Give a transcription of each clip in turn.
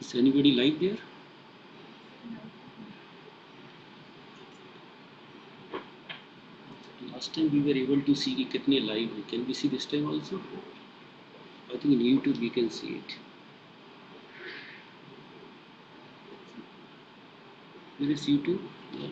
Is anybody live there? Last time we were able to see कि कितने live हैं. Can we see this time also? I think in YouTube we can see it. Where is YouTube? Yeah.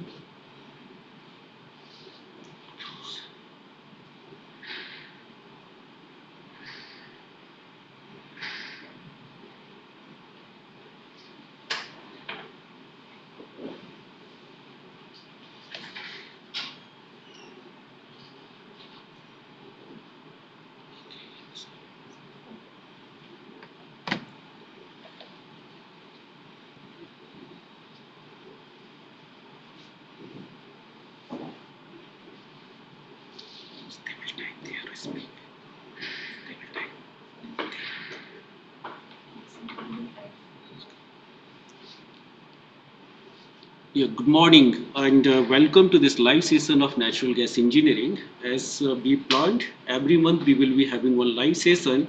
Yeah, good morning and welcome to this live session of natural gas engineering. As we planned, every month we will be having one live session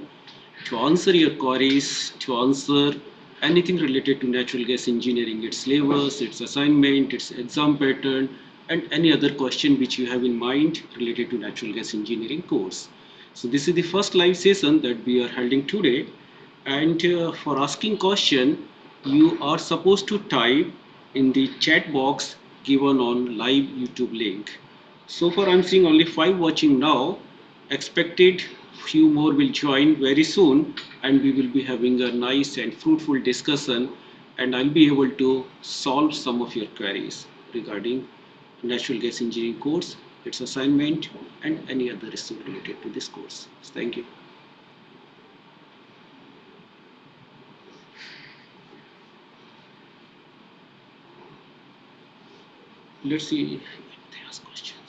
to answer your queries, to answer anything related to natural gas engineering, its syllabus, its assignment, its exam pattern, and any other question which you have in mind related to natural gas engineering course. So this is the first live session that we are holding today, and for asking question, you are supposed to type in the chat box given on live YouTube link. So far I'm seeing only 5 watching now. Expected few more will join very soon, and we will be having a nice and fruitful discussion, and I'll be able to solve some of your queries regarding natural gas engineering course, its assignment, and any other issue related to this course. Thank you. Let's see if they ask questions.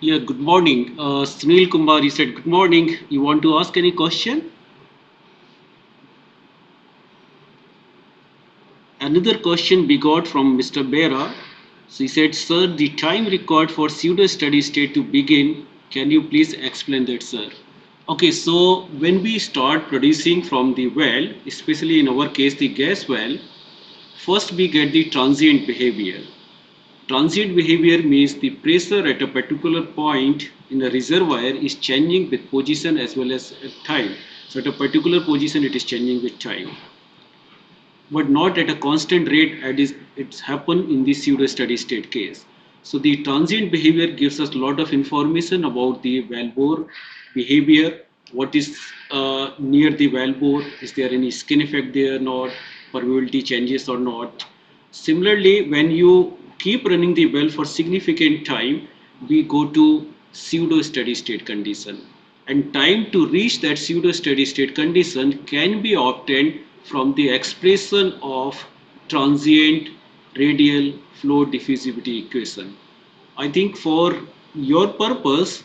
Yeah, good morning. Sunil Kumar, you said good morning. You want to ask any question? Another question we got from Mr. Bera. So he said, sir, the time required for pseudo steady state to begin, can you please explain that, sir? Okay, so when we start producing from the well, especially in our case, the gas well, First we get the transient behavior. Transient behavior means the pressure at a particular point in a reservoir is changing with position as well as time. So at a particular position it is changing with time, but not at a constant rate as it's happened in the pseudo steady state case. So the transient behavior gives us a lot of information about the valve behavior, what is near the valve, is there any skin effect there or not, permeability changes or not. Similarly, when you keep running the well for significant time, we go to pseudo steady state condition, and time to reach that pseudo steady state condition can be obtained from the expression of transient radial flow diffusivity equation. I think for your purpose,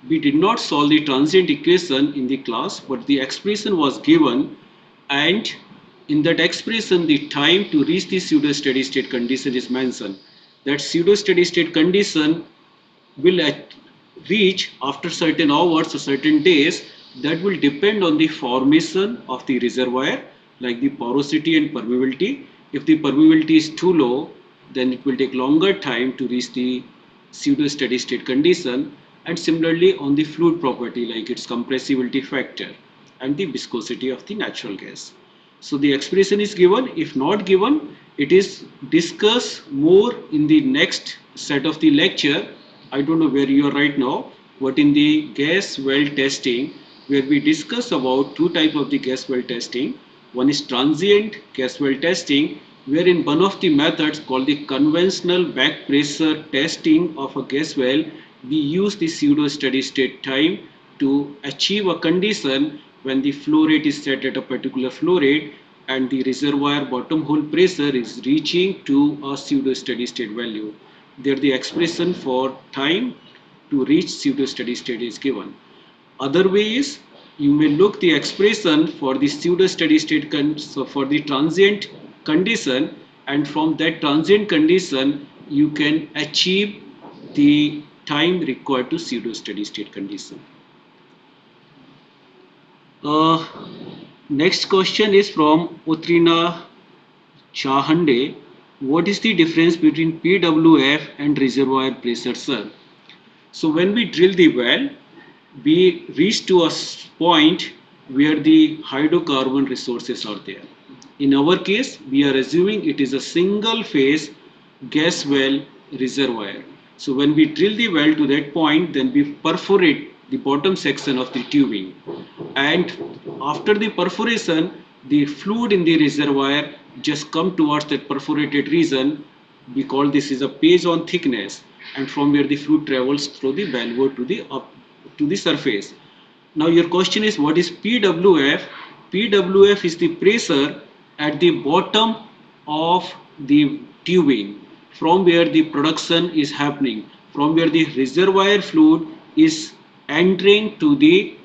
we did not solve the transient equation in the class, but the expression was given, and in that expression, the time to reach the pseudo steady state condition is mentioned. That pseudo steady state condition will reach after certain hours or certain days. That will depend on the formation of the reservoir, like the porosity and permeability. If the permeability is too low, then it will take longer time to reach the pseudo steady state condition, and similarly on the fluid property like its compressibility factor and the viscosity of the natural gas. So the expression is given. If not given, it is discussed more in the next set of the lecture. I don't know where you are right now, but in the gas well testing, where we discuss about two types of the gas well testing. One is transient gas well testing, wherein one of the methods called the conventional back pressure testing of a gas well, we use the pseudo steady state time to achieve a condition when the flow rate is set at a particular flow rate and the reservoir bottom hole pressure is reaching to a pseudo steady state value. There the expression for time to reach pseudo steady state is given. Other way is you may look the expression for the pseudo steady state so for the transient condition, and from that transient condition you can achieve the time required to pseudo steady state condition. Next question is from Utrina Chahande. What is the difference between PWF and reservoir pressure, sir? So when we drill the well, we reach to a point where the hydrocarbon resources are there. In our case, we are assuming it is a single phase gas well reservoir. So when we drill the well to that point, then we perforate the bottom section of the tubing, and after the perforation, the fluid in the reservoir just come towards that perforated region. We call this is a page on thickness, and from where the fluid travels through the valve to the up to the surface. Now your question is, what is PWF? PWF is the pressure at the bottom of the tubing, from where the production is happening, from where the reservoir fluid is entering to the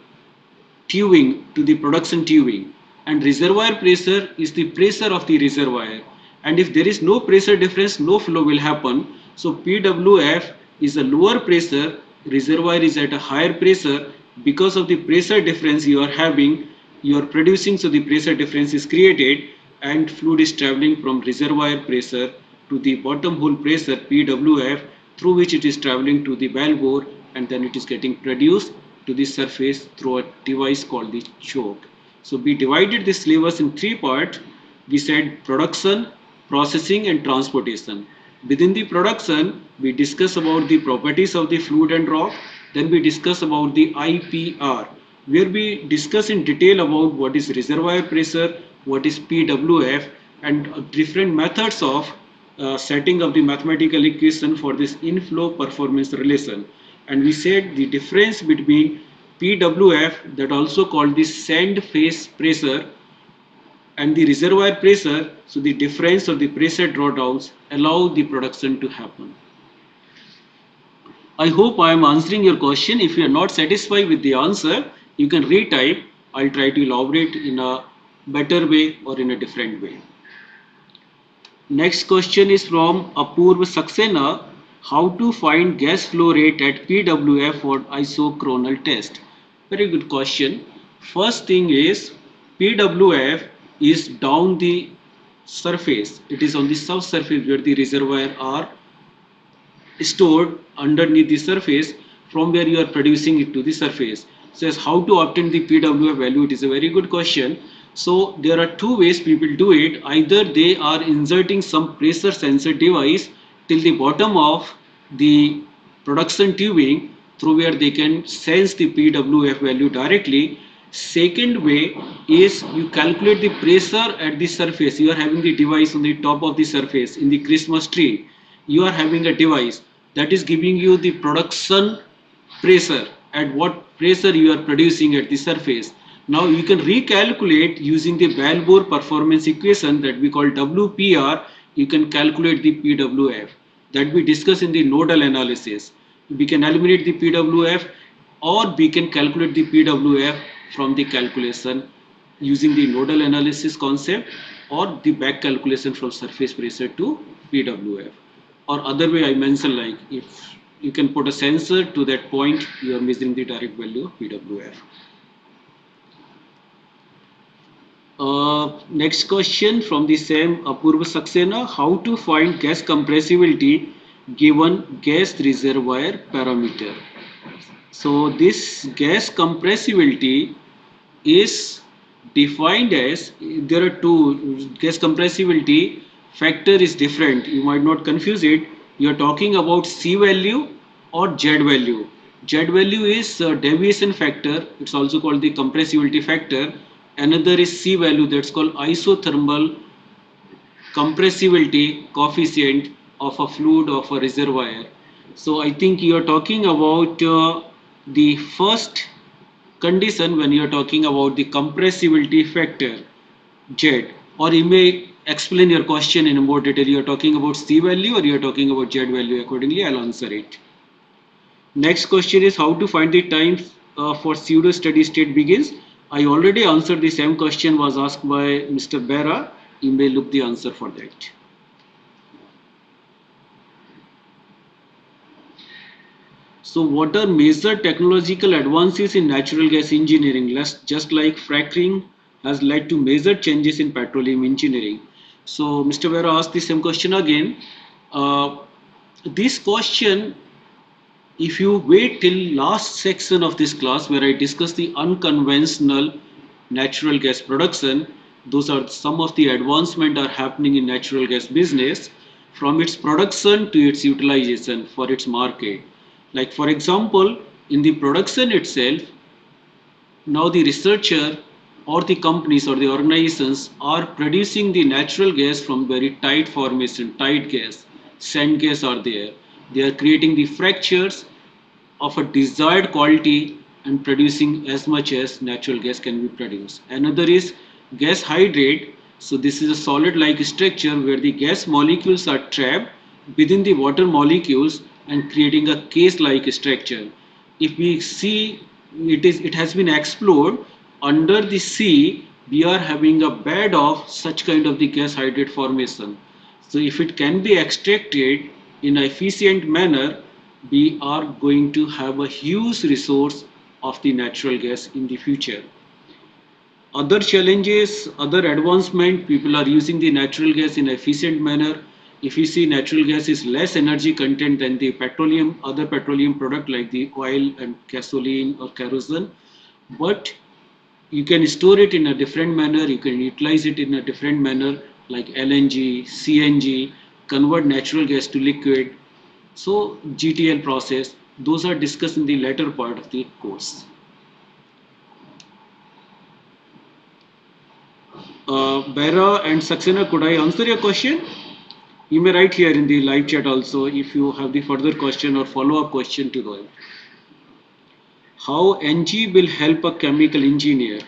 tubing, to the production tubing, and reservoir pressure is the pressure of the reservoir, and if there is no pressure difference, no flow will happen. So PWF is a lower pressure, reservoir is at a higher pressure. Because of the pressure difference you are having, you are producing, so the pressure difference is created and fluid is traveling from reservoir pressure to the bottom hole pressure PWF, through which it is traveling to the valve bore, and then it is getting produced to the surface through a device called the choke. So we divided this syllabus in three parts. We said production, processing and transportation. Within the production, we discuss about the properties of the fluid and rock. Then we discuss about the IPR, where we discuss in detail about what is reservoir pressure, what is PWF, and different methods of setting up the mathematical equation for this inflow performance relation. And we said the difference between PWF, that also called the sand phase pressure, and the reservoir pressure, so the difference of the pressure drawdowns allow the production to happen. I hope I am answering your question. If you are not satisfied with the answer, you can retype. I'll try to elaborate in a better way or in a different way. Next question is from Apurva Saxena. How to find gas flow rate at PWF for isochronal test? Very good question. First thing is PWF is down the surface. It is on the subsurface where the reservoir are stored underneath the surface, from where you are producing it to the surface. So as how to obtain the PWF value, it is a very good question. So there are two ways people do it. Either they are inserting some pressure sensor device till the bottom of the production tubing, through where they can sense the PWF value directly. Second way is you calculate the pressure at the surface. You are having the device on the top of the surface in the Christmas tree. You are having a device that is giving you the production pressure, at what pressure you are producing at the surface. Now you can recalculate using the Balbour performance equation that we call WPR. You can calculate the PWF that we discuss in the nodal analysis. We can eliminate the PWF, or we can calculate the PWF from the calculation using the nodal analysis concept, or the back calculation from surface pressure to PWF. Or other way I mentioned, like if you can put a sensor to that point, you are measuring the direct value of PWF. Next question from the same Apurva Saxena: how to find gas compressibility given gas reservoir parameter? So this gas compressibility is defined as, there are two. Gas compressibility factor is different, you might not confuse it. You are talking about C value or Z value. Z value is deviation factor, it's also called the compressibility factor. Another is C value, that's called isothermal compressibility coefficient of a fluid of a reservoir. So I think you are talking about the first condition when you are talking about the compressibility factor Z, or you may explain your question in more detail. You are talking about C value or you are talking about Z value. Accordingly, I'll answer it. Next question is how to find the time for pseudo steady state begins. I already answered the same question was asked by Mr. Bera. You may look the answer for that. So what are major technological advances in natural gas engineering? Just like fracking has led to major changes in petroleum engineering. So Mr. Vera asked the same question again. This question, if you wait till last section of this class where I discuss the unconventional natural gas production, those are some of the advancement are happening in natural gas business, from its production to its utilization for its market. Like for example, in the production itself, now the researcher or the companies or the organizations are producing the natural gas from very tight formation, tight gas, sand gas are there. They are creating the fractures of a desired quality and producing as much as natural gas can be produced. Another is gas hydrate. So this is a solid like structure where the gas molecules are trapped within the water molecules and creating a case like structure. If we see, it has been explored under the sea, we are having a bed of such kind of the gas hydrate formation. So if it can be extracted in an efficient manner, we are going to have a huge resource of the natural gas in the future. Other challenges, other advancement, people are using the natural gas in an efficient manner. If you see, natural gas is less energy content than the petroleum, other petroleum product like the oil and gasoline or kerosene, but you can store it in a different manner, you can utilize it in a different manner like LNG, CNG, convert natural gas to liquid. So GTL process, those are discussed in the later part of the course. Bera and Saxena, could I answer your question? You may write here in the live chat also if you have the further question or follow-up question to go. How NG will help a chemical engineer?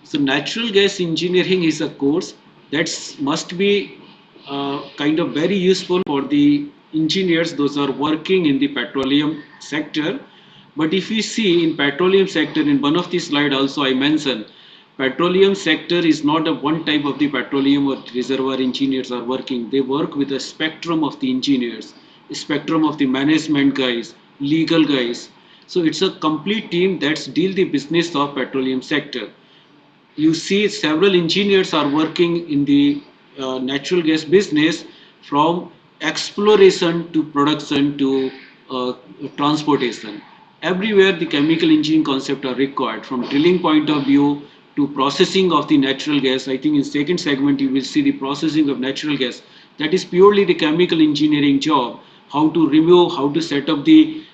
So natural gas engineering is a course that must be kind of very useful for the engineers, those are working in the petroleum sector. But if we see in petroleum sector, in one of the slide also I mentioned, petroleum sector is not a one type of the petroleum or reservoir engineers are working. They work with a spectrum of the engineers, a spectrum of the management guys, legal guys. So it's a complete team that's deal the business of petroleum sector. You see several engineers are working in the natural gas business from exploration to production to uh, transportation. Everywhere the chemical engineering concept are required from drilling point of view to processing of the natural gas. I think in second segment you will see the processing of natural gas. That is purely the chemical engineering job. How to remove, how to set up the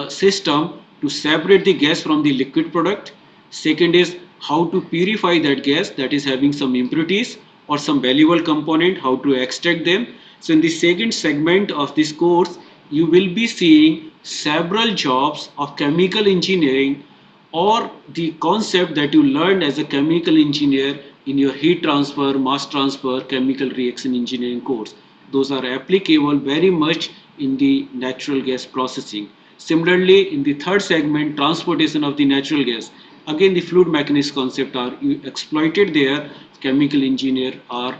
system to separate the gas from the liquid product. Second is how to purify that gas that is having some impurities or some valuable component, how to extract them. So in the second segment of this course, you will be seeing several jobs of chemical engineering or the concept that you learned as a chemical engineer in your heat transfer, mass transfer, chemical reaction engineering course. Those are applicable very much in the natural gas processing. Similarly, in the third segment, transportation of the natural gas. Again, the fluid mechanics concept are exploited there. Chemical engineer are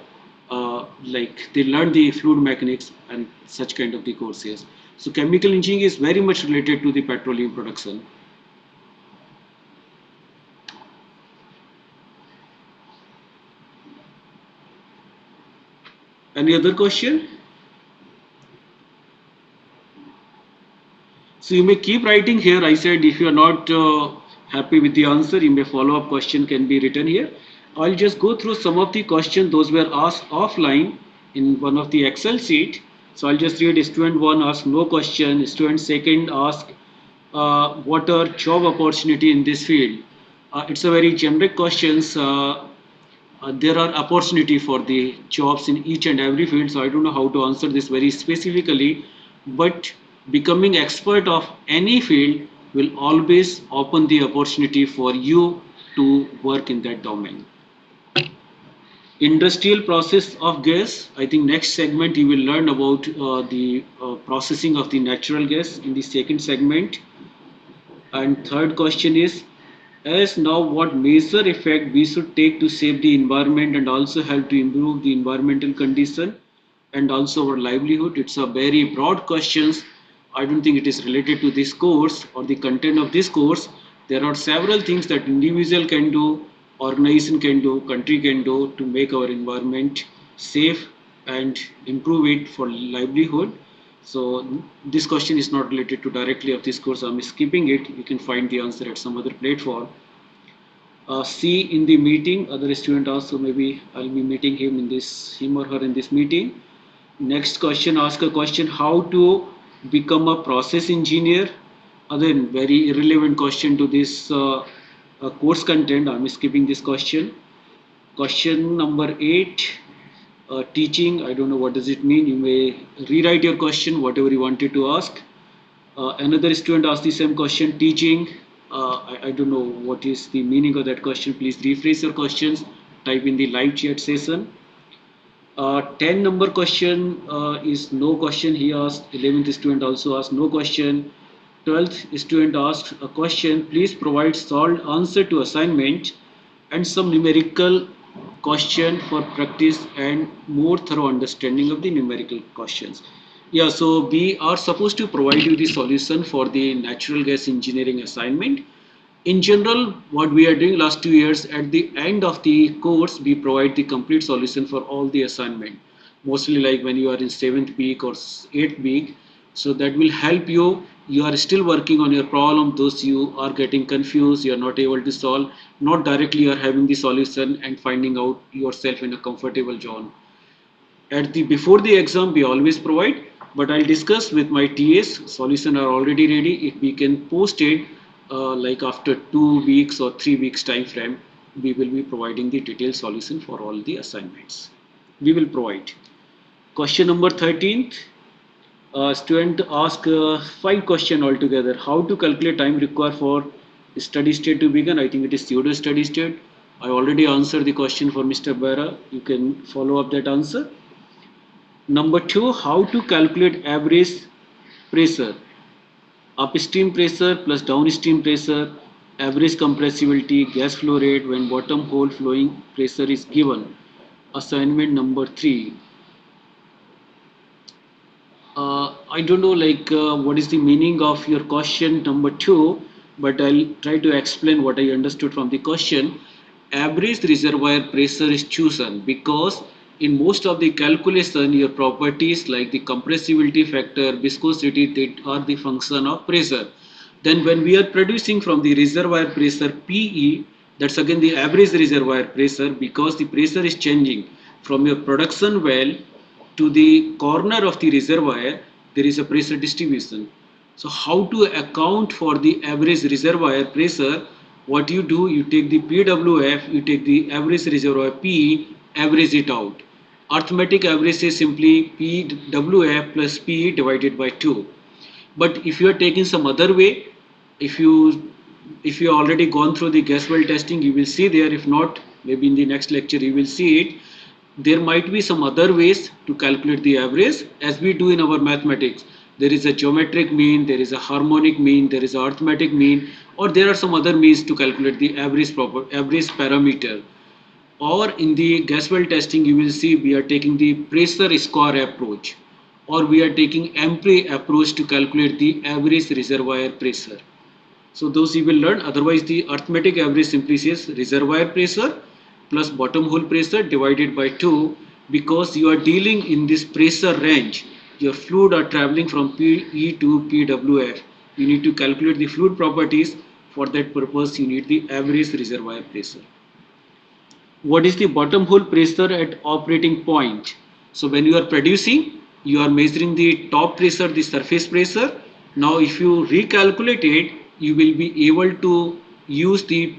like they learn the fluid mechanics and such kind of the courses. So chemical engineering is very much related to the petroleum production. Any other question? So you may keep writing here. I said if you are not happy with the answer, you may follow up question can be written here. I'll just go through some of the questions those were asked offline in one of the Excel sheet. So I'll just read student 1 asked no question, student 2 asked what are job opportunity in this field. It's a very generic questions. There are opportunity for the jobs in each and every field, so I don't know how to answer this very specifically, but becoming expert of any field will always open the opportunity for you to work in that domain. Industrial process of gas. I think next segment you will learn about the processing of the natural gas in the second segment. And third question is, as now what major effect we should take to save the environment and also help to improve the environmental condition and also our livelihood. It's a very broad questions. I don't think it is related to this course or the content of this course. There are several things that individual can do, organization can do, country can do to make our environment safe and improve it for livelihood. So this question is not related to directly of this course. I'm skipping it. You can find the answer at some other platform. C in the meeting. Other student also maybe I'll be meeting him or her in this meeting. Next question. Ask a question. How to become a process engineer? Again, very irrelevant question to this course content. I'm skipping this question. Question number 8. Teaching, I don't know what does it mean. You may rewrite your question, whatever you wanted to ask. Another student asked the same question, teaching. I don't know what is the meaning of that question. Please rephrase your questions, type in the live chat session. 10 number question is no question. He asked. 11th student also asked no question. 12th student asked a question. Please provide solved answer to assignment and some numerical question for practice and more thorough understanding of the numerical questions. Yeah, so we are supposed to provide you the solution for the natural gas engineering assignment. In general, what we are doing last 2 years, at the end of the course, we provide the complete solution for all the assignment. Mostly like when you are in 7th week or 8th week. So that will help you. You are still working on your problem. Those you are getting confused, you are not able to solve. Not directly you are having the solution and finding out yourself in a comfortable zone. At the before the exam, we always provide, but I'll discuss with my TAs. Solution are already ready. If we can post it like after 2 weeks or 3 weeks time frame, we will be providing the detailed solution for all the assignments. We will provide. Question number 13th. Student ask 5 questions altogether. How to calculate time required for steady state to begin? I think it is pseudo steady state. I already answered the question for Mr. Bera. You can follow up that answer. Number 2, how to calculate average pressure? Upstream pressure plus downstream pressure, average compressibility, gas flow rate when bottom hole flowing pressure is given. Assignment number 3. I don't know what is the meaning of your question number 2, but I'll try to explain what I understood from the question. Average reservoir pressure is chosen because in most of the calculation, your properties like the compressibility factor, viscosity, that are the function of pressure. Then when we are producing from the reservoir pressure PE, that's again the average reservoir pressure, because the pressure is changing from your production well to the corner of the reservoir, there is a pressure distribution. So how to account for the average reservoir pressure? What you do, you take the PWF, you take the average reservoir PE, average it out. Arithmetic average is simply PWF plus PE divided by 2. But if you are taking some other way, if you already gone through the gas well testing, you will see there. If not, maybe in the next lecture you will see it. There might be some other ways to calculate the average, as we do in our mathematics. There is a geometric mean, there is a harmonic mean, there is a arithmetic mean, or there are some other means to calculate the average parameter. Or in the gas well testing, you will see we are taking the pressure score approach, or we are taking Ampere approach to calculate the average reservoir pressure. So those you will learn. Otherwise, the arithmetic average simply says reservoir pressure plus bottom hole pressure divided by 2, because you are dealing in this pressure range. Your fluid are traveling from PE to PWF. You need to calculate the fluid properties. For that purpose, you need the average reservoir pressure. What is the bottom hole pressure at operating point? So when you are producing, you are measuring the top pressure, the surface pressure. Now if you recalculate it, you will be able to use the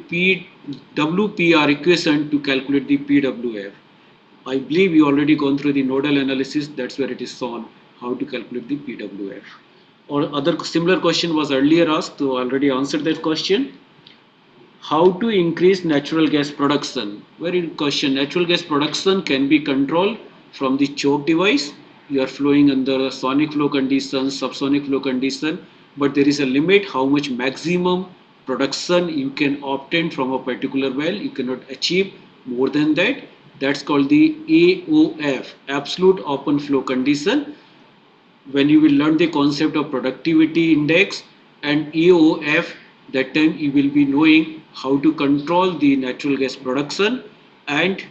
WPR equation to calculate the PWF. I believe you already gone through the nodal analysis. That's where it is shown how to calculate the PWF. Or other similar question was earlier asked, so I already answered that question. How to increase natural gas production? Very good question. Natural gas production can be controlled from the choke device. You are flowing under sonic flow conditions, subsonic flow condition, but there is a limit how much maximum production you can obtain from a particular well. You cannot achieve more than that. That's called the AOF, absolute open flow condition. When you will learn the concept of productivity index and AOF, that time you will be knowing how to control the natural gas production and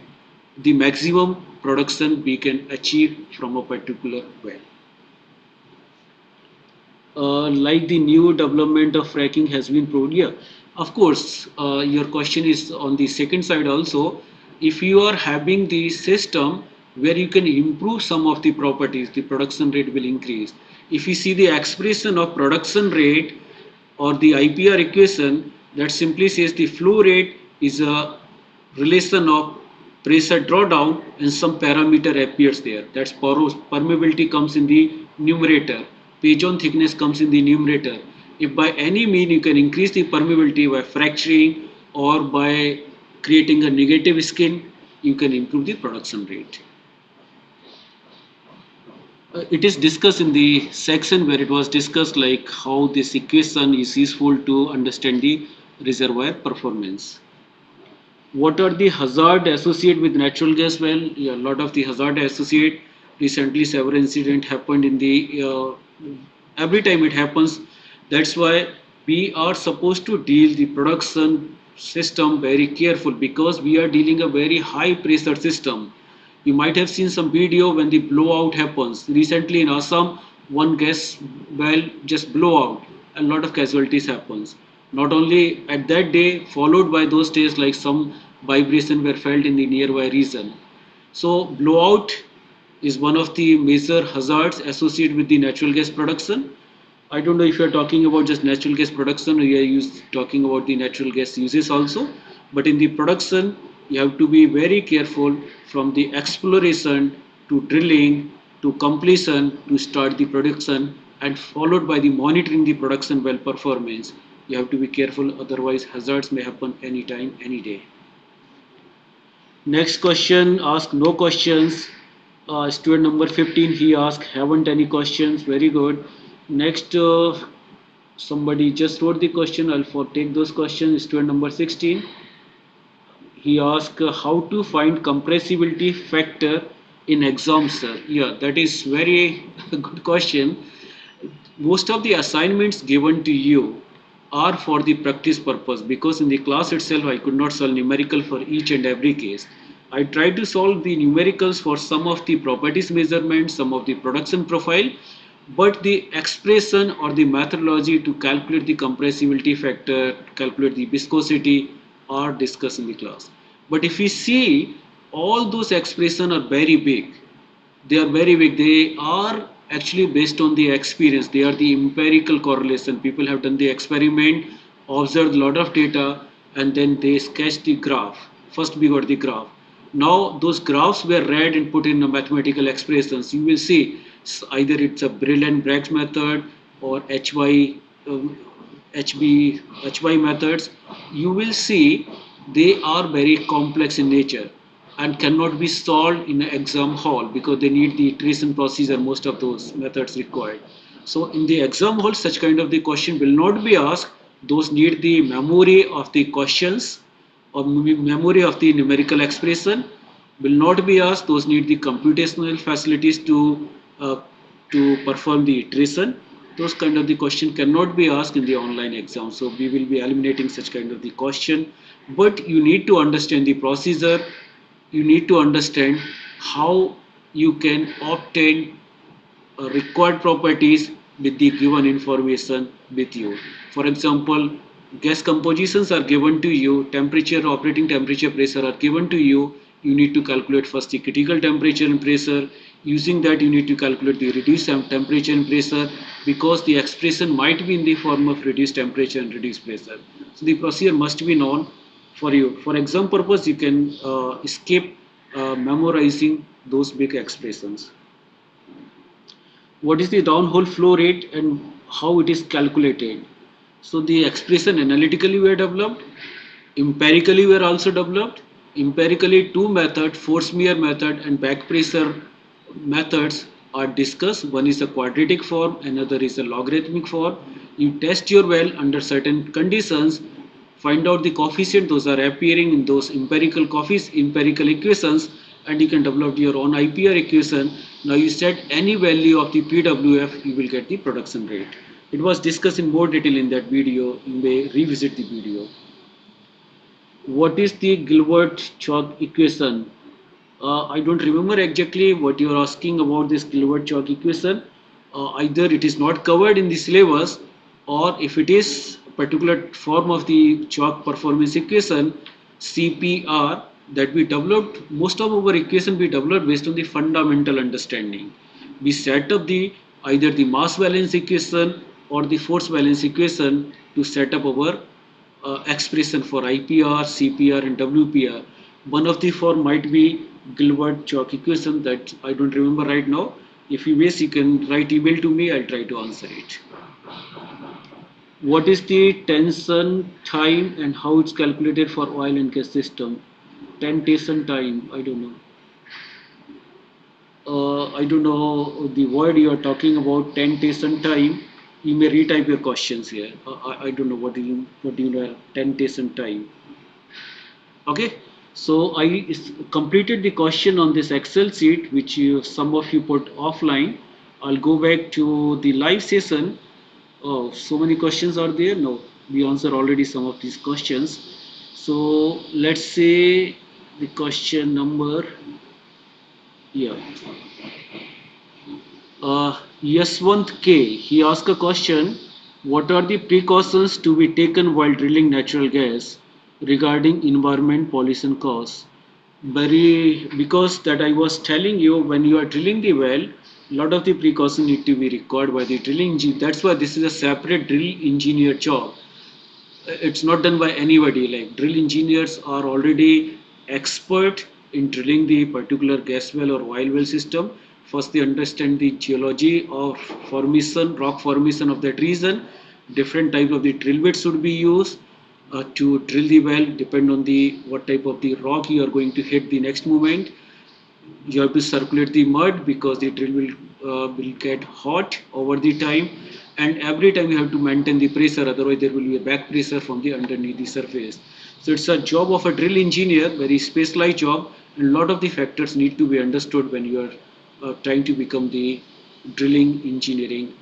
the maximum production we can achieve from a particular well. Like the new development of fracking has been proved here. Of course, your question is on the second side also. If you are having the system where you can improve some of the properties, the production rate will increase. If you see the expression of production rate or the IPR equation, that simply says the flow rate is a relation of pressure drawdown and some parameter appears there. That's permeability comes in the numerator. Pigeon thickness comes in the numerator. If by any mean you can increase the permeability by fracturing or by creating a negative skin, you can improve the production rate. It is discussed in the section where it was discussed like how this equation is useful to understand the reservoir performance. What are the hazard associated with natural gas well? Yeah, a lot of the hazard associated. Recently several incident happened in the every time it happens. That's why we are supposed to deal the production system very careful, because we are dealing a very high pressure system. You might have seen some video when the blowout happens. Recently in Assam, one gas well just blow out. A lot of casualties happens. Not only at that day, followed by those days like some vibration were felt in the nearby region. So blowout is one of the major hazards associated with the natural gas production. I don't know if you are talking about just natural gas production or you are talking about the natural gas uses also. But in the production, you have to be very careful from the exploration to drilling to completion to start the production, and followed by the monitoring the production well performance. You have to be careful, otherwise hazards may happen anytime, any day. Next question, ask no questions. Student number 15, he asked, haven't any questions. Very good. Next, somebody just wrote the question. I'll take those questions. Student number 16, he asked how to find compressibility factor in exams, sir. Yeah, that is very good question. Most of the assignments given to you are for the practice purpose, because in the class itself I could not solve numerical for each and every case. I try to solve the numericals for some of the properties measurements, some of the production profile, but the expression or the methodology to calculate the compressibility factor, calculate the viscosity are discussed in the class. But if we see, all those expressions are very big. They are very big. They are actually based on the experience. They are the empirical correlation. People have done the experiment, observed a lot of data, and then they sketched the graph. First we got the graph. Now those graphs were read and put in a mathematical expressions. You will see either it's a Brill and Bragg method or um, HB, HY methods. You will see they are very complex in nature and cannot be solved in an exam hall because they need the iteration procedure, most of those methods required. So in the exam hall, such kind of the question will not be asked. Those need the memory of the questions or memory of the numerical expression will not be asked. Those need the computational facilities uh, to perform the iteration. Those kind of the question cannot be asked in the online exam. So we will be eliminating such kind of the question. But you need to understand the procedure. You need to understand how you can obtain required properties with the given information with you. For example, gas compositions are given to you, temperature, operating temperature, pressure are given to you. You need to calculate first the critical temperature and pressure. Using that, you need to calculate the reduced temperature and pressure because the expression might be in the form of reduced temperature and reduced pressure. So the procedure must be known for you. For exam purpose, you can skip memorizing those big expressions. What is the downhole flow rate and how it is calculated? So the expression analytically were developed, empirically were also developed. Empirically, two methods, force meter method and back pressure methods are discussed. One is a quadratic form, another is a logarithmic form. You test your well under certain conditions, find out the coefficient, those are appearing in those empirical empirical equations, and you can develop your own IPR equation. Now you set any value of the PWF, you will get the production rate. It was discussed in more detail in that video. You may revisit the video. What is the Gilbert-Chalk equation? I don't remember exactly what you are asking about this Gilbert-Chalk equation. Either it is not covered in the syllabus, or if it is a particular form of the chalk performance equation, CPR, that we developed, most of our equation we developed based on the fundamental understanding. We set up the either the mass balance equation or the force balance equation to set up our expression for IPR, CPR and WPR. One of the form might be Gilbert-Chalk equation that I don't remember right now. If you wish, you can write email to me. I'll try to answer it. What is the tension time and how it's calculated for oil and gas system? Tension time, I don't know. I don't know the word you are talking about. Tension time. You may retype your questions here. I don't know what do you know. Tension time. Okay, so I completed the question on this Excel sheet which some of you put offline. I'll go back to the live session. Oh, so many questions are there. No, we answered already some of these questions. So let's say the question number, yeah, Yaswant K. He asked a question: what are the precautions to be taken while drilling natural gas regarding environment pollution costs? Very, because that I was telling you, when you are drilling the well, a lot of the precautions need to be required by the drilling engineer. That's why this is a separate drill engineer job. It's not done by anybody. Like, drill engineers are already expert in drilling the particular gas well or oil well system. First they understand the geology of formation, rock formation of that region. Different type of the drill bits should be used to drill the well, depend on the what type of the rock you are going to hit the next moment. You have to circulate the mud because the drill will get hot over the time, and every time you have to maintain the pressure, otherwise there will be a back pressure from the underneath the surface. So it's a job of a drill engineer, very specialized job, and a lot of the factors need to be understood when you are trying to become the drilling engineering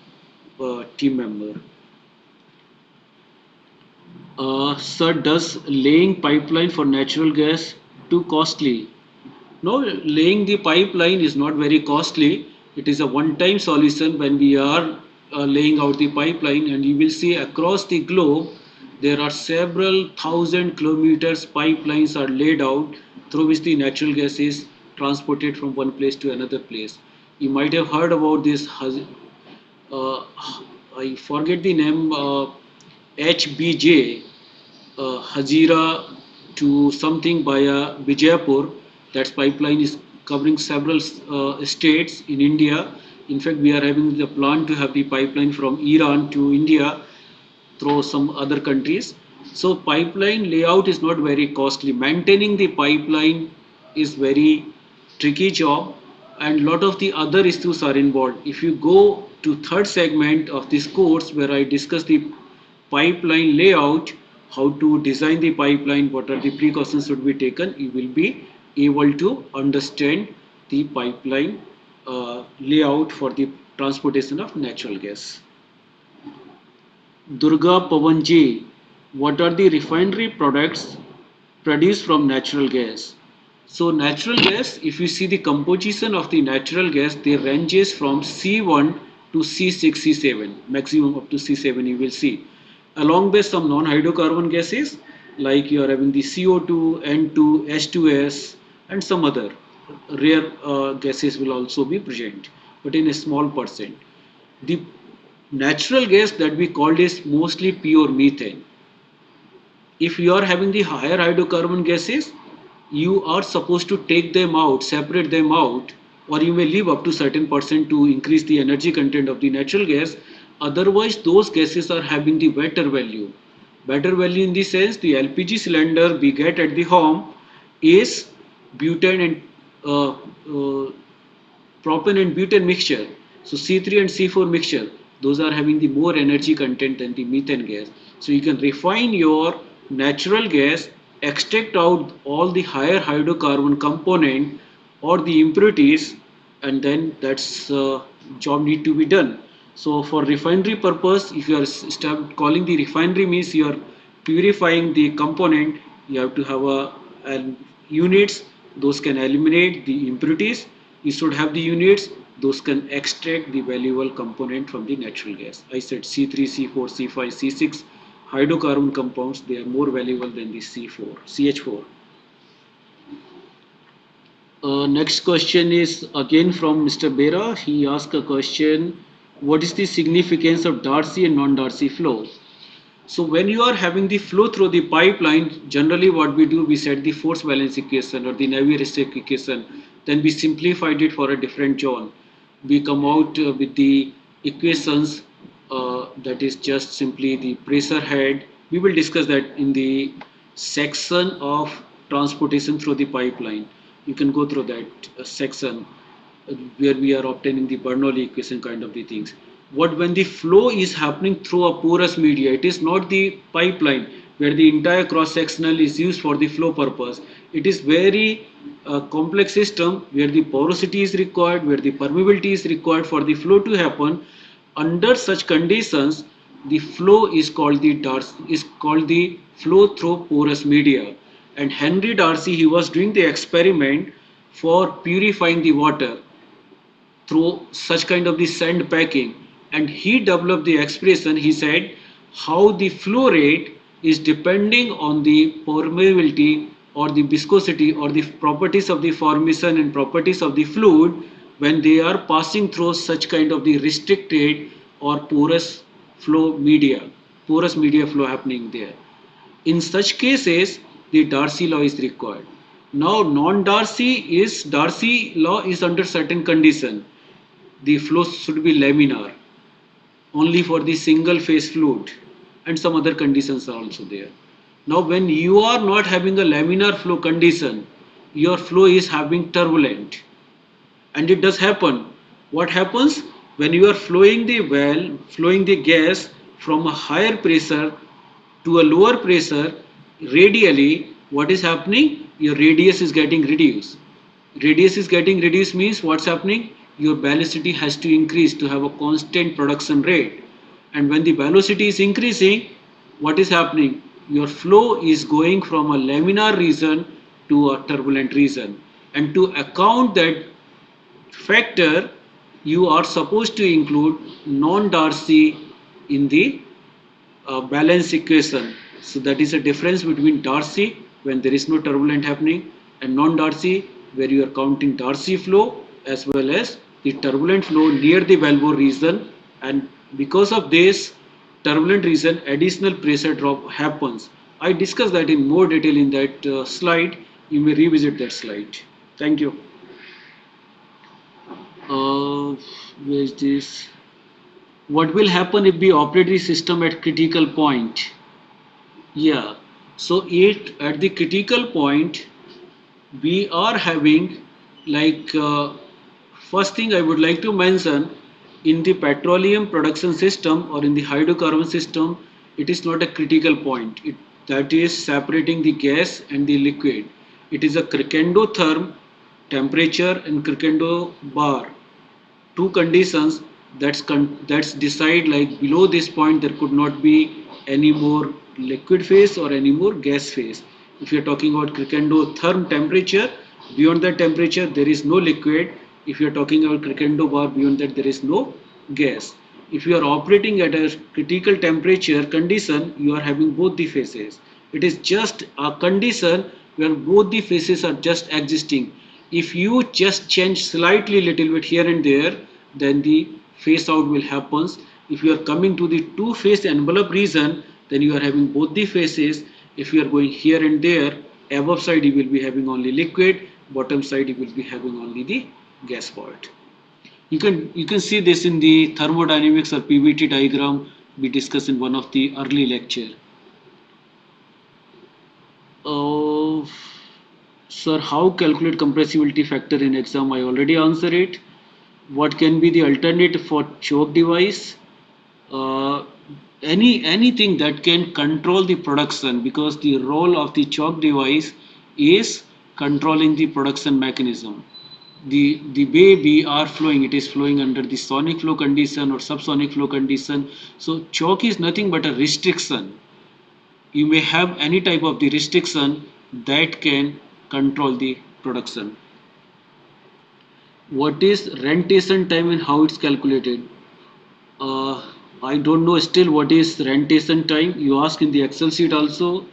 team member. Sir, does laying pipeline for natural gas too costly? No, laying the pipeline is not very costly. It is a one-time solution when we are laying out the pipeline, and you will see across the globe there are several thousand kilometers pipelines are laid out through which the natural gas is transported from one place to another place. You might have heard about this. Uh, I forget the name. HBJ, Hazira to something via Bijapur. That pipeline is covering several states in India. In fact, we are having the plan to have the pipeline from Iran to India through some other countries. So pipeline layout is not very costly. Maintaining the pipeline is very tricky job, and lot of the other issues are involved. If you go to third segment of this course where I discuss the pipeline layout, how to design the pipeline, what are the precautions should be taken, you will be able to understand the pipeline layout for the transportation of natural gas. Durga Pavanji, what are the refinery products produced from natural gas? So natural gas, if you see the composition of the natural gas, they ranges from C1 to C6, C7, maximum up to C7 you will see. Along with some non-hydrocarbon gases, like you are having the CO2, N2, H2S, and some other rare gases will also be present, but in a small percent. The natural gas that we called is mostly pure methane. If you are having the higher hydrocarbon gases, you are supposed to take them out, separate them out, or you may leave up to certain percent to increase the energy content of the natural gas. Otherwise, those gases are having the better value. Better value in the sense the LPG cylinder we get at the home is butane and propane and butane mixture. So C3 and C4 mixture, those are having the more energy content than the methane gas. So you can refine your natural gas, extract out all the higher hydrocarbon component or the impurities, and then that's job need to be done. So for refinery purpose, if you are start calling the refinery means you are purifying the component, you have to have a units, those can eliminate the impurities. You should have the units, those can extract the valuable component from the natural gas. I said C3, C4, C5, C6 hydrocarbon compounds, they are more valuable than the C4, CH4. Next question is again from Mr. Bera. He asked a question, what is the significance of Darcy and non-Darcy flow? So when you are having the flow through the pipeline, generally what we do, we set the force balance equation or the Navier-Stokes equation, then we simplified it for a different zone. We come out with the equations that is just simply the pressure head. We will discuss that in the section of transportation through the pipeline. You can go through that section where we are obtaining the Bernoulli equation kind of the things. What when the flow is happening through a porous media, it is not the pipeline where the entire cross sectional is used for the flow purpose. It is very complex system where the porosity is required, where the permeability is required for the flow to happen. Under such conditions, the flow is called the flow through porous media. And Henry Darcy, he was doing the experiment for purifying the water through such kind of the sand packing, and he developed the expression. He said how the flow rate is depending on the permeability or the viscosity or the properties of the formation and properties of the fluid when they are passing through such kind of the restricted or porous media flow happening there. In such cases, the Darcy law is required. Now, Darcy law is under certain condition. The flow should be laminar, only for the single phase fluid, and some other conditions are also there. Now, when you are not having a laminar flow condition, your flow is having turbulent, and it does happen. What happens when you are flowing the gas from a higher pressure to a lower pressure radially? What is happening? Your radius is getting reduced. Radius is getting reduced means what's happening? Your velocity has to increase to have a constant production rate. And when the velocity is increasing, what is happening? Your flow is going from a laminar region to a turbulent region. And to account that factor, you are supposed to include non-Darcy in the balance equation. So that is a difference between Darcy when there is no turbulent happening and non-Darcy where you are counting Darcy flow as well as the turbulent flow near the valve region, and because of this turbulent region additional pressure drop happens. I discussed that in more detail in that slide. You may revisit that slide. Thank you. Where is this? What will happen if we operate the system at critical point? Yeah, so it at the critical point we are having like first thing I would like to mention, in the petroleum production system or in the hydrocarbon system, it is not a critical point. That is separating the gas and the liquid. It is a crescendo therm temperature and crescendo bar, two conditions that's decide like below this point there could not be any more liquid phase or any more gas phase. If you're talking about crescendo therm temperature, beyond that temperature there is no liquid. If you're talking about crescendo bar, beyond that there is no gas. If you are operating at a critical temperature condition, you are having both the phases. It is just a condition where both the phases are just existing. If you just change slightly little bit here and there, then the phase out will happen. If you are coming to the two phase envelope region, then you are having both the phases. If you are going here and there, above side you will be having only liquid, bottom side you will be having only the gas part. You can see this in the thermodynamics or PVT diagram we discussed in one of the early lecture. Uh, Sir, how calculate compressibility factor in exam? I already answered it. What can be the alternative for choke device? Uh, anything that can control the production, because the role of the choke device is controlling the production mechanism. The way we are flowing, it is flowing under the sonic flow condition or subsonic flow condition. So choke is nothing but a restriction. You may have any type of the restriction that can control the production. What is rentation time and how it's calculated? uh, I don't know still what is rentation time. You ask in the Excel sheet also.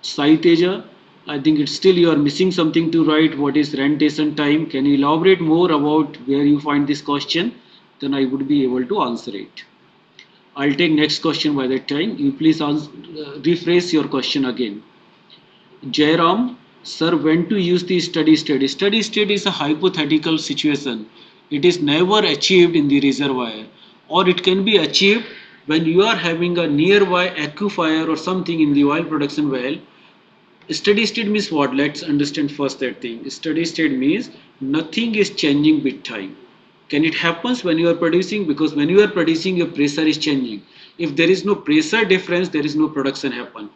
Sai Teja, I think it's still you are missing something to write. What is rentation time? Can you elaborate more about where you find this question? Then I would be able to answer it. I'll take next question by that time. You please rephrase your question again. Jairam, sir, when to use the steady state? Steady state is a hypothetical situation. It is never achieved in the reservoir, or it can be achieved when you are having a nearby aquifer or something in the oil production well. Steady state means what? Let's understand first that thing. Steady state means nothing is changing with time. Can it happens when you are producing? Because when you are producing, your pressure is changing. If there is no pressure difference, there is no production happen.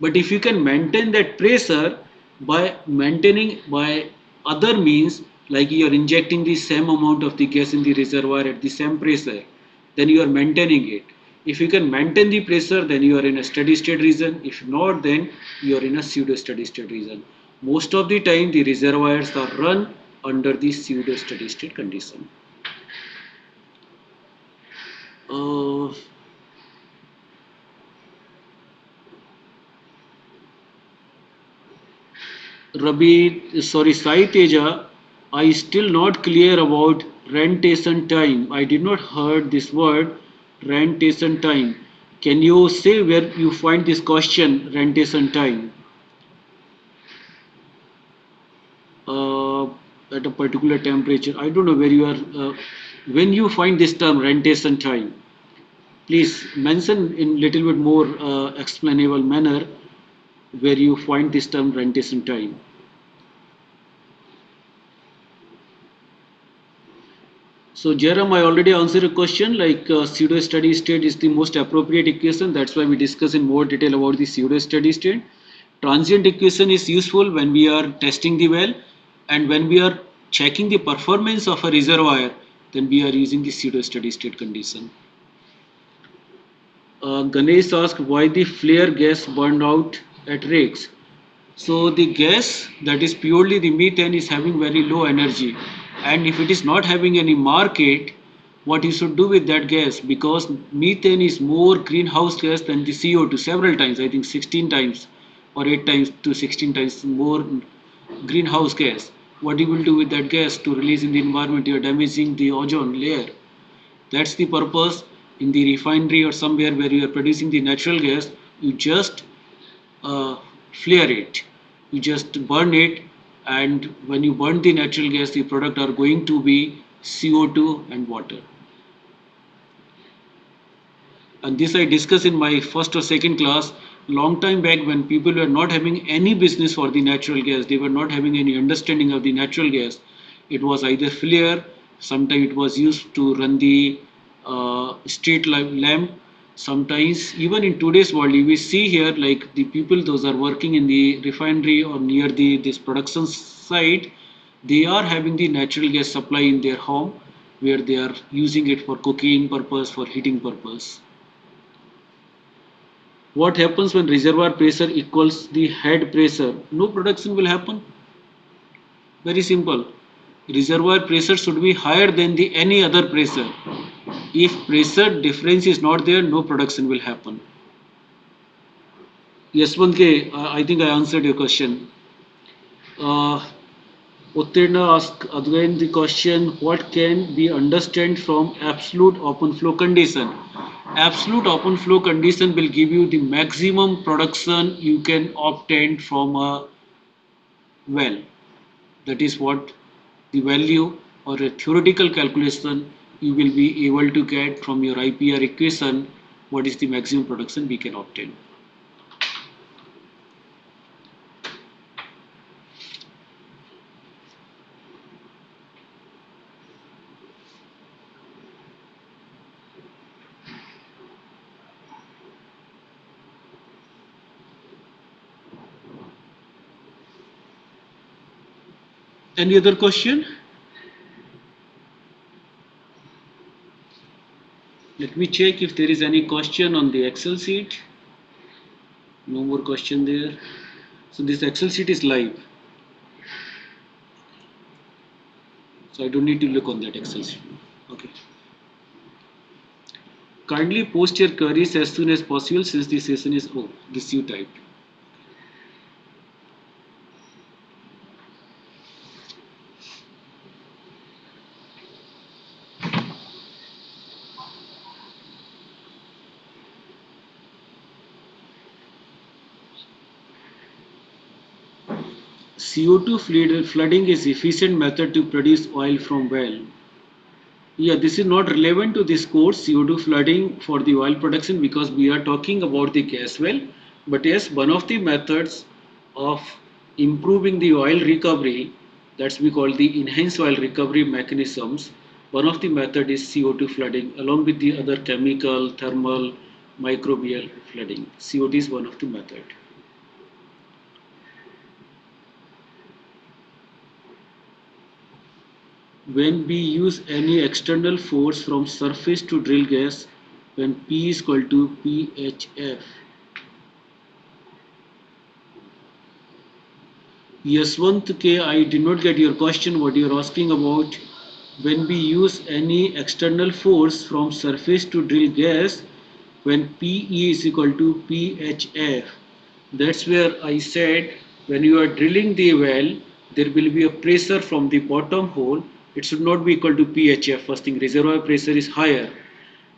But if you can maintain that pressure by maintaining by other means, like you are injecting the same amount of the gas in the reservoir at the same pressure, then you are maintaining it. If you can maintain the pressure, then you are in a steady state region. If not, then you are in a pseudo steady state region. Most of the time, the reservoirs are run under the pseudo steady state condition. Uh, Rabi, sorry, Sai Teja, I still not clear about rentation time. I did not heard this word rentation time. Can you say where you find this question rentation time? Uh, at a particular temperature. I don't know where you are. When you find this term rentation time, please mention in little bit more explainable manner where you find this term rentation time. So Jerome, I already answered a question like pseudo steady state is the most appropriate equation. That's why we discuss in more detail about the pseudo steady state. Transient equation is useful when we are testing the well, and when we are checking the performance of a reservoir, then we are using the pseudo steady state condition. Ganesh asked why the flare gas burned out at rakes. So the gas that is purely the methane is having very low energy, and if it is not having any market, what you should do with that gas, because methane is more greenhouse gas than the CO2 several times, I think 16 times or 8 times to 16 times more greenhouse gas. What you will do with that gas to release in the environment? You are damaging the ozone layer. That's the purpose. In the refinery or somewhere where you are producing the natural gas, you just uh, flare it. You just burn it, and when you burn the natural gas, the product are going to be CO2 and water. And this I discussed in my first or second class long time back, when people were not having any business for the natural gas. They were not having any understanding of the natural gas. It was either flare, sometimes it was used to run the street lamp. Sometimes even in today's world, we see here like the people those are working in the refinery or near the this production site, they are having the natural gas supply in their home, where they are using it for cooking purpose, for heating purpose. What happens when reservoir pressure equals the head pressure? No production will happen. Very simple. Reservoir pressure should be higher than the any other pressure. If pressure difference is not there, no production will happen. Yes, K, I think I answered your question. Uh, Uttirna asked again the question, what can be understand from absolute open flow condition? Absolute open flow condition will give you the maximum production you can obtain from a well. That is what the value or a theoretical calculation you will be able to get from your IPR equation, what is the maximum production we can obtain. Any other question? Let me check if there is any question on the Excel sheet. No more question there. So this Excel sheet is live. So I don't need to look on that Excel sheet. Okay. Kindly post your queries as soon as possible since the session is over. This you typed. CO2 flooding is efficient method to produce oil from well. Yeah, this is not relevant to this course, CO2 flooding for the oil production, because we are talking about the gas well. But yes, one of the methods of improving the oil recovery, that's we call the enhanced oil recovery mechanisms. One of the method is CO2 flooding along with the other chemical, thermal, microbial flooding. CO2 is one of the method. When we use any external force from surface to drill gas, when P is equal to PHF. Yaswant K, I did not get your question. What you are asking about? When we use any external force from surface to drill gas, when PE is equal to PHF. That's where I said when you are drilling the well, there will be a pressure from the bottom hole. It should not be equal to PHF. First thing, reservoir pressure is higher,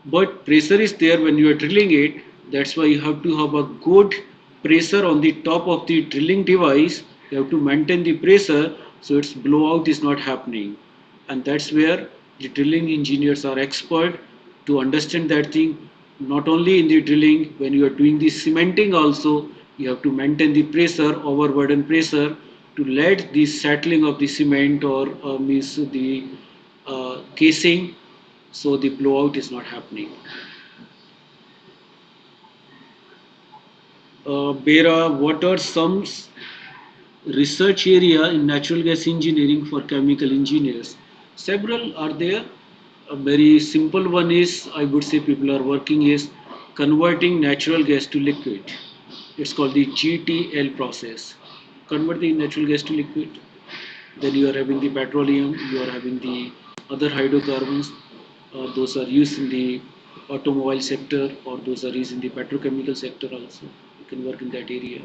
but pressure is there when you are drilling it. That's why you have to have a good pressure on the top of the drilling device. You have to maintain the pressure so its blowout is not happening, and that's where the drilling engineers are expert to understand that thing. Not only in the drilling, when you are doing the cementing also, you have to maintain the pressure, overburden pressure, to let the settling of the cement or means the casing, so the blowout is not happening. Bera, what are some research area in natural gas engineering for chemical engineers? Several are there. A very simple one is, I would say people are working is converting natural gas to liquid. It's called the GTL process. convert the natural gas to liquid. Then you are having the petroleum, you are having the other hydrocarbons. Those are used in the automobile sector, or those are used in the petrochemical sector also. You can work in that area.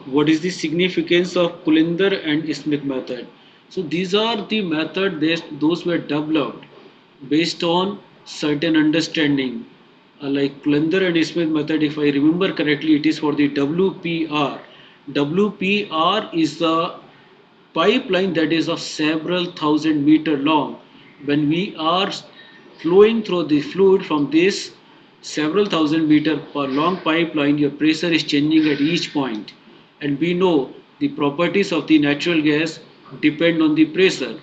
What is the significance of Kulinder and Smith method? So these are the method those were developed based on certain understanding. Like Kulinder and Smith method, if I remember correctly, it is for the WPR. WPR is the pipeline that is of several thousand meter long. When we are flowing through the fluid from this several thousand meter per long pipeline, your pressure is changing at each point. And we know the properties of the natural gas depend on the pressure.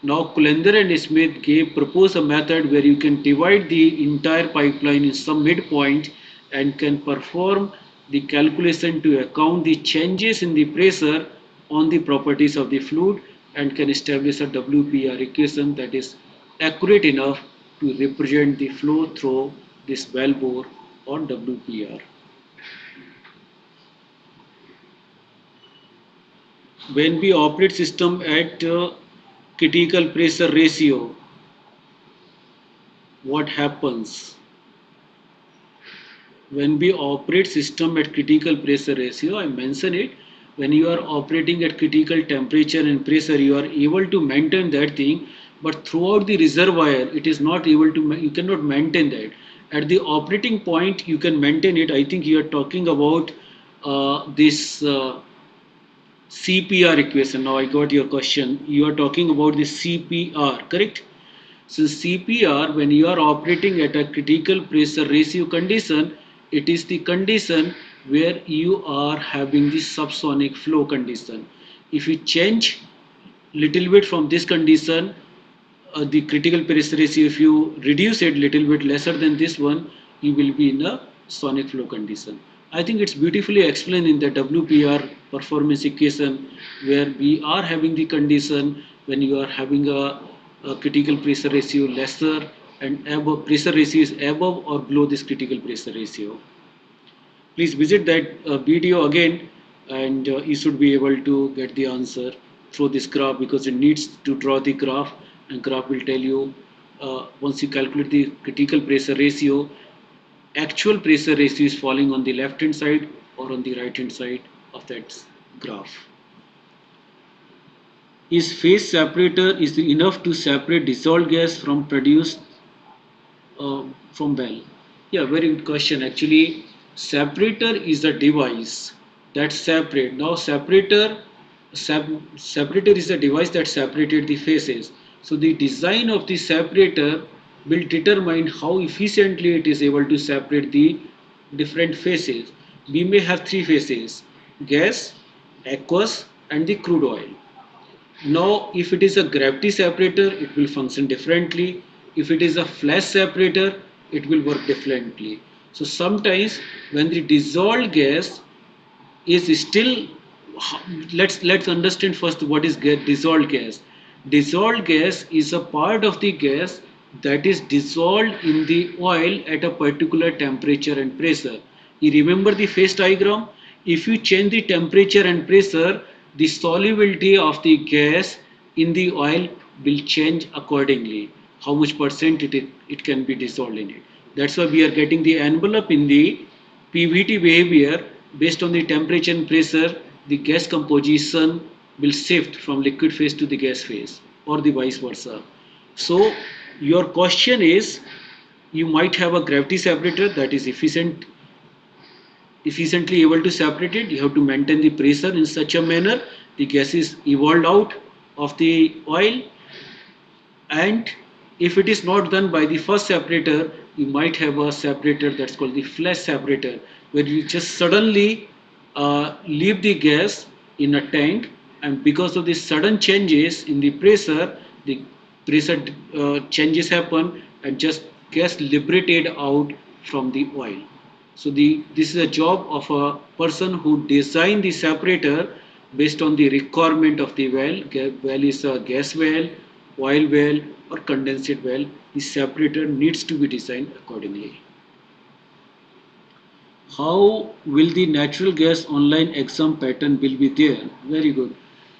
Now Kullender and Smith propose a method where you can divide the entire pipeline in some midpoint and can perform the calculation to account the changes in the pressure on the properties of the fluid, and can establish a WPR equation that is accurate enough to represent the flow through this well bore or WPR. When we operate system at critical pressure ratio, what happens? When we operate system at critical pressure ratio, I mention it, when you are operating at critical temperature and pressure, you are able to maintain that thing, but throughout the reservoir, it is not able to, you cannot maintain that. At the operating point, you can maintain it. I think you are talking about this CPR equation. Now I got your question. You are talking about the CPR, correct? So CPR, when you are operating at a critical pressure ratio condition, it is the condition where you are having the subsonic flow condition. If you change little bit from this condition, the critical pressure ratio, if you reduce it little bit lesser than this one, you will be in a sonic flow condition. I think it's beautifully explained in the WPR performance equation, where we are having the condition when you are having a critical pressure ratio lesser and above, pressure ratio is above or below this critical pressure ratio. Please visit that video again, and you should be able to get the answer through this graph, because it needs to draw the graph, and graph will tell you once you calculate the critical pressure ratio, actual pressure ratio is falling on the left hand side or on the right hand side of that graph. Is phase separator is enough to separate dissolved gas from well? Yeah, very good question. Actually, separator is a device that separate. Now, separator is a device that separated the phases. So, the design of the separator will determine how efficiently it is able to separate the different phases. We may have three phases: gas, aqueous, and the crude oil. Now, if it is a gravity separator, it will function differently. If it is a flash separator, it will work differently. So sometimes when the dissolved gas is still, let's understand first what is dissolved gas. Dissolved gas is a part of the gas that is dissolved in the oil at a particular temperature and pressure. You remember the phase diagram? If you change the temperature and pressure, the solubility of the gas in the oil will change accordingly. How much percent it can be dissolved in it. That's why we are getting the envelope in the PVT behavior. Based on the temperature and pressure, the gas composition will shift from liquid phase to the gas phase, or the vice versa. So your question is, you might have a gravity separator that is efficiently able to separate it. You have to maintain the pressure in such a manner the gas is evolved out of the oil. And if it is not done by the first separator, you might have a separator that's called the flash separator, where you just suddenly leave the gas in a tank, and because of the sudden changes in the pressure changes happen, and just gas liberated out from the oil. So this is a job of a person who designed the separator based on the requirement of the well. Well is a gas well, oil well, or condensate well. The separator needs to be designed accordingly. How will the natural gas online exam pattern will be there? Very good.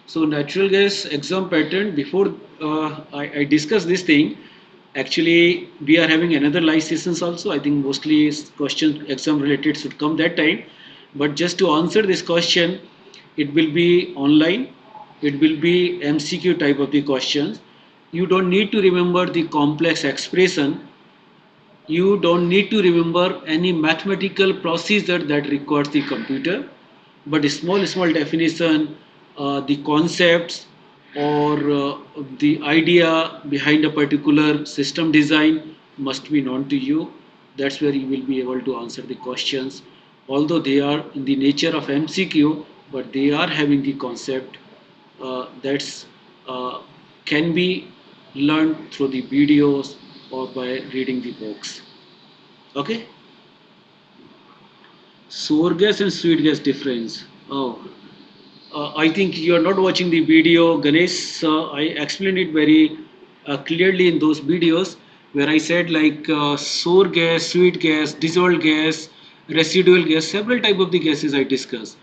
So natural gas exam pattern, before I discuss this thing, actually we are having another live sessions also. I think mostly question exam related should come that time. But just to answer this question, it will be online. It will be MCQ type of the questions. You don't need to remember the complex expression. You don't need to remember any mathematical procedure that requires the computer, but a small definition, the concepts, or the idea behind a particular system design must be known to you. That's where you will be able to answer the questions. Although they are in the nature of MCQ, but they are having the concept that's can be learned through the videos or by reading the books. Okay, sour gas and sweet gas difference. Oh, I think you are not watching the video, Ganesh. I explained it very clearly in those videos where I said like sour gas, sweet gas, dissolved gas, residual gas, several type of the gases I discussed.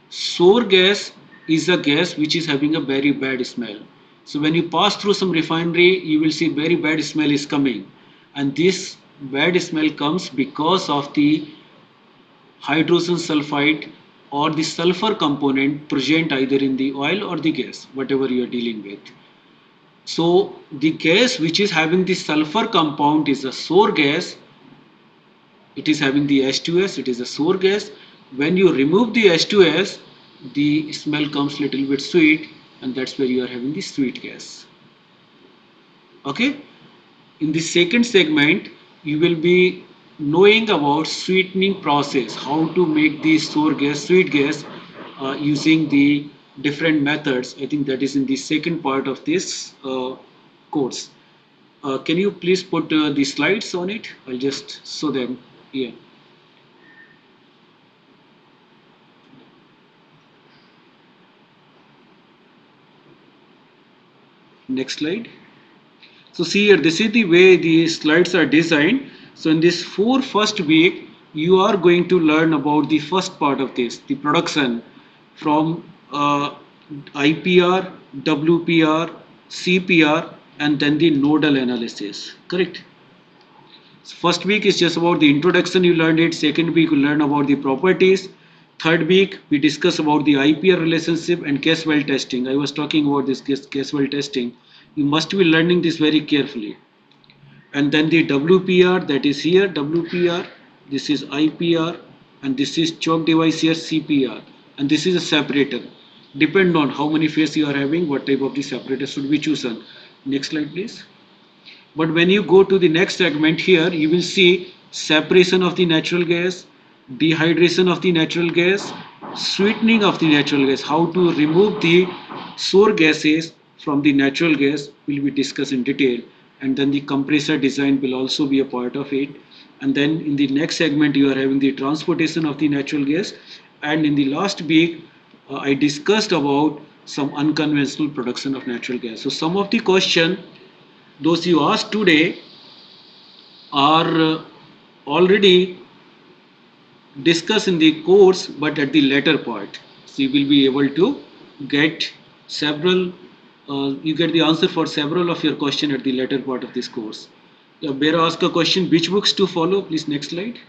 Sour gas is a gas which is having a very bad smell. So when you pass through some refinery, you will see very bad smell is coming, and this bad smell comes because of the hydrogen sulfide or the sulfur component present either in the oil or the gas, whatever you are dealing with. So the gas which is having the sulfur compound is a sour gas. It is having the H2S, it is a sour gas. When you remove the H2S, the smell comes little bit sweet, and that's where you are having the sweet gas. Okay. In the second segment, you will be knowing about sweetening process, how to make the sour gas sweet gas using the different methods. I think that is in the second part of this course. Can you please put the slides on it? I'll just show them here. Next slide. So see here, this is the way the slides are designed. So in this first week, you are going to learn about the first part of this, the production from IPR, WPR, CPR, and then the nodal analysis. Correct? So first week is just about the introduction, you learned it. Second week, you learn about the properties. Third week, we discuss about the IPR relationship and case well testing. I was talking about this case well testing. You must be learning this very carefully. And then the WPR, that is here WPR, this is IPR, and this is choke device here CPR, and this is a separator. Depend on how many phase you are having, what type of the separator should be chosen. Next slide please. But when you go to the next segment here, you will see separation of the natural gas, dehydration of the natural gas, sweetening of the natural gas, how to remove the sour gases from the natural gas will be discussed in detail, and then the compressor design will also be a part of it. And then in the next segment you are having the transportation of the natural gas, and in the last week I discussed about some unconventional production of natural gas. So some of the question those you asked today are already discussed in the course, but at the later part. So you will be able to get several, you get the answer for several of your question at the later part of this course. Bear ask a question, which books to follow? Please next slide.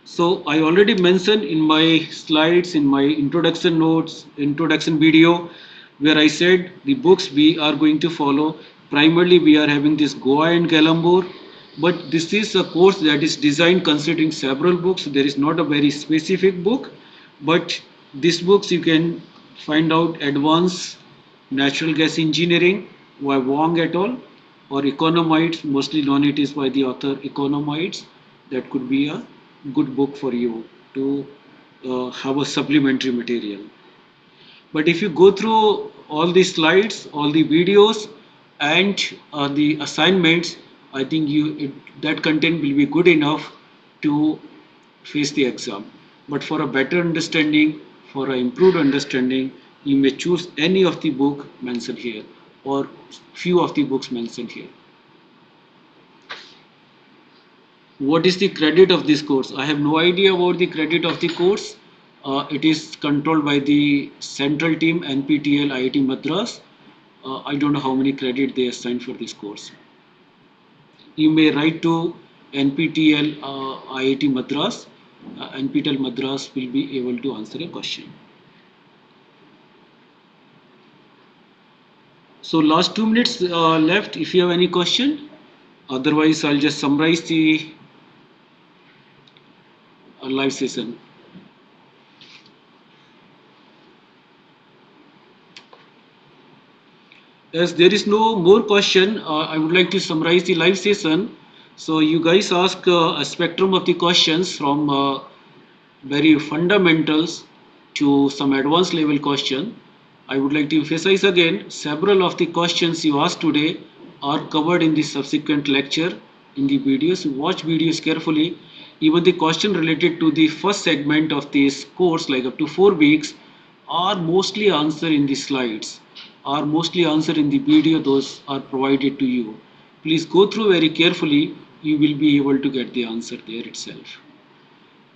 So I already mentioned in my slides, in my introduction notes, introduction video, where I said the books we are going to follow. Primarily we are having this Goa and Galambur, but this is a course that is designed considering several books. There is not a very specific book, but these books you can find out Advanced Natural Gas Engineering by Wong et al. Or Economites, mostly known it is by the author Economites. That could be a good book for you to have a supplementary material. But if you go through all the slides, all the videos, and the assignments, I think that content will be good enough to face the exam. But for a better understanding, for an improved understanding, you may choose any of the book mentioned here or few of the books mentioned here. What is the credit of this course? I have no idea about the credit of the course. It is controlled by the central team NPTEL IIT Madras. I don't know how many credit they assigned for this course. You may write to NPTEL IIT Madras. NPTEL Madras will be able to answer a question. So last 2 minutes left. If you have any question, otherwise I'll just summarize the live session. As there is no more question, I would like to summarize the live session. So you guys ask a spectrum of the questions from very fundamentals to some advanced level question. I would like to emphasize again, several of the questions you asked today are covered in the subsequent lecture in the videos. Watch videos carefully. Even the question related to the first segment of this course, like up to 4 weeks, are mostly answered in the slides, are mostly answered in the video. Those are provided to you. Please go through very carefully. You will be able to get the answer there itself.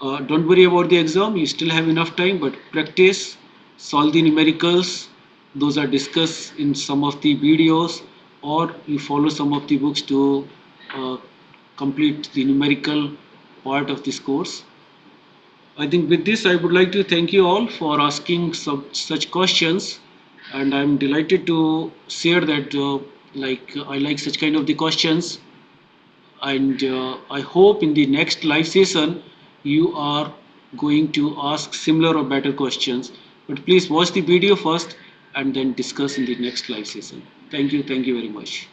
Don't worry about the exam, you still have enough time, but practice, solve the numericals. Those are discussed in some of the videos, or you follow some of the books to uh, complete the numerical part of this course. I think with this, I would like to thank you all for asking such questions, and I'm delighted to share that I like such kind of the questions, and I hope in the next live session you are going to ask similar or better questions. But please watch the video first and then discuss in the next live session. Thank you very much.